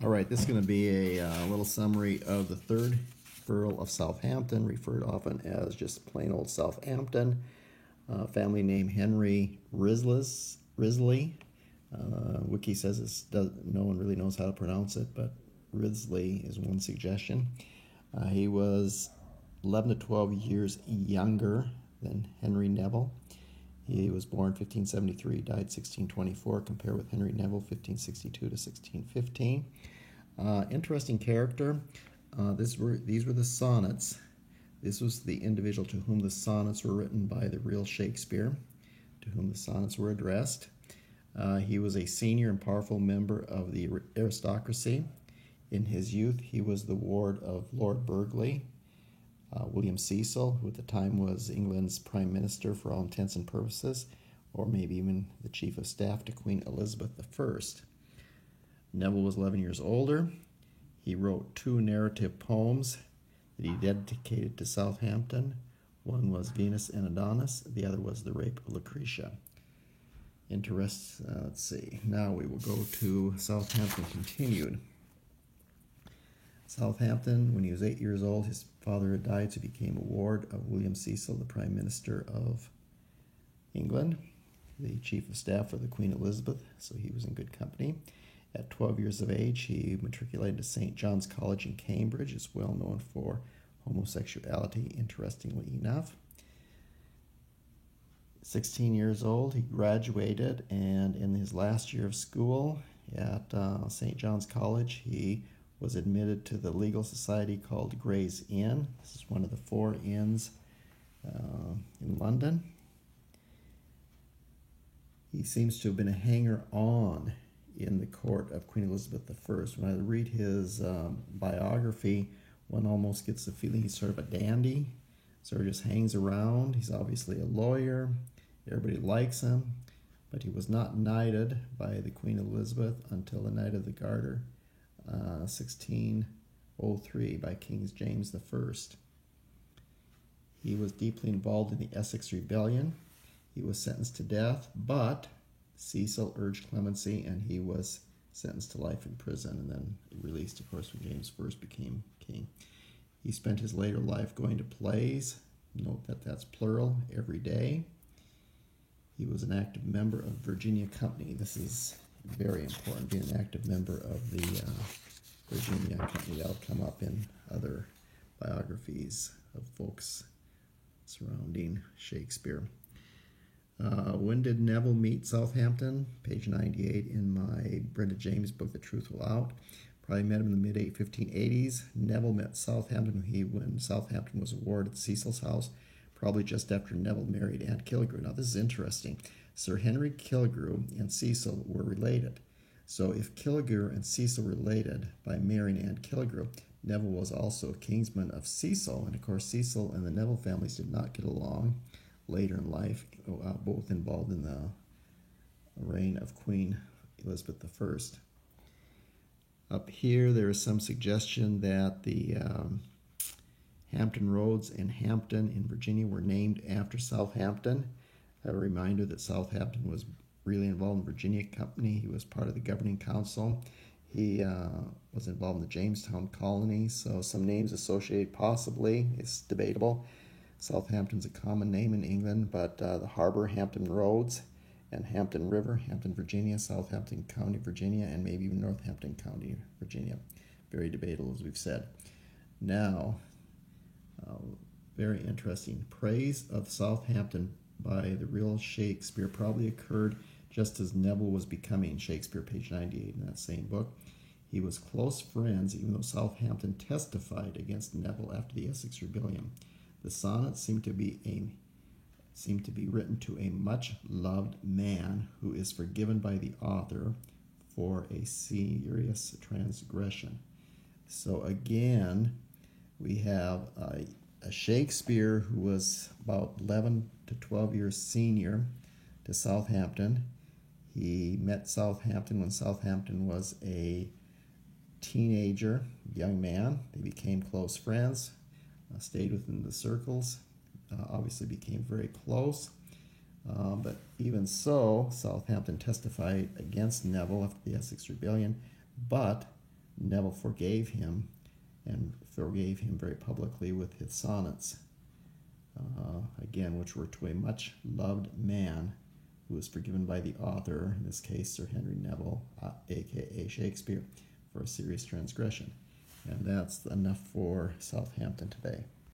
All right, this is going to be a little summary of the 3rd Earl of Southampton, referred often as just plain old Southampton. Family name Henry Wriothesley. Wiki says no one really knows how to pronounce it, but Wriothesley is one suggestion. He was 11 to 12 years younger than Henry Neville. He was born 1573, died 1624, compared with Henry Neville, 1562 to 1615. Interesting character. These were the sonnets. This was the individual to whom the sonnets were written by the real Shakespeare, to whom the sonnets were addressed. He was a senior and powerful member of the aristocracy. In his youth, he was the ward of Lord Burghley. William Cecil, who at the time was England's prime minister for all intents and purposes, or maybe even the chief of staff to Queen Elizabeth I. Neville was 11 years older. He wrote 2 narrative poems that he dedicated to Southampton. One was Venus and Adonis, the other was The Rape of Lucretia. Let's see. Now we will go to Southampton continued. Southampton, when he was 8 years old, his father had died, so he became a ward of William Cecil, the Prime Minister of England, the Chief of Staff for the Queen Elizabeth, so he was in good company. At 12 years of age, he matriculated to St. John's College in Cambridge. It's well known for homosexuality, interestingly enough. 16 years old, he graduated, and in his last year of school at St. John's College, he was admitted to the legal society called Gray's Inn. This is one of the 4 inns in London. He seems to have been a hanger-on in the court of Queen Elizabeth I. When I read his biography, one almost gets the feeling he's sort of a dandy, sort of just hangs around. He's obviously a lawyer. Everybody likes him, but he was not knighted by the Queen Elizabeth until the Knight of the Garter, 1603, by King James I. He was deeply involved in the Essex Rebellion. He was sentenced to death, but Cecil urged clemency, and he was sentenced to life in prison and then released, of course, when James I became king. He spent his later life going to plays. Note that that's plural, every day. He was an active member of Virginia Company. This is very important, being an active member of the Virginia Company. That'll come up in other biographies of folks surrounding Shakespeare. When did Neville meet Southampton? Page 98 in my Brenda James book, The Truth Will Out. Probably met him in the mid-1580s. Neville met Southampton when Southampton was a ward at Cecil's house, probably just after Neville married Anne Killigrew. Now, this is interesting. Sir Henry Killigrew and Cecil were related. So if Killigrew and Cecil were related by marrying Anne Killigrew, Neville was also a kinsman of Cecil. And, of course, Cecil and the Neville families did not get along later in life, both involved in the reign of Queen Elizabeth I. Up here, there is some suggestion that the Hampton Roads in Hampton in Virginia were named after Southampton. A reminder that Southampton was really involved in Virginia Company. He was part of the governing council. He was involved in the Jamestown colony, so some names associated possibly. It's debatable. Southampton's a common name in England, but the harbor, Hampton Roads, and Hampton River, Hampton, Virginia, Southampton County, Virginia, and maybe even Northampton County, Virginia. Very debatable, as we've said. Now, very interesting. Praise of Southampton by the real Shakespeare probably occurred just as Neville was becoming Shakespeare, page 98 in that same book. He was close friends, even though Southampton testified against Neville after the Essex Rebellion. The sonnets seem to be written to a much-loved man who is forgiven by the author for a serious transgression. So again, we have a Shakespeare who was about 11 to 12 years senior to Southampton. He met Southampton when Southampton was a teenager, young man. They became close friends, stayed within the circles, obviously became very close. But even so, Southampton testified against Neville after the Essex Rebellion, but Neville forgave him, and forgave him very publicly with his sonnets, again, which were to a much loved man who was forgiven by the author, in this case Sir Henry Neville, aka Shakespeare, for a serious transgression. And that's enough for Southampton today.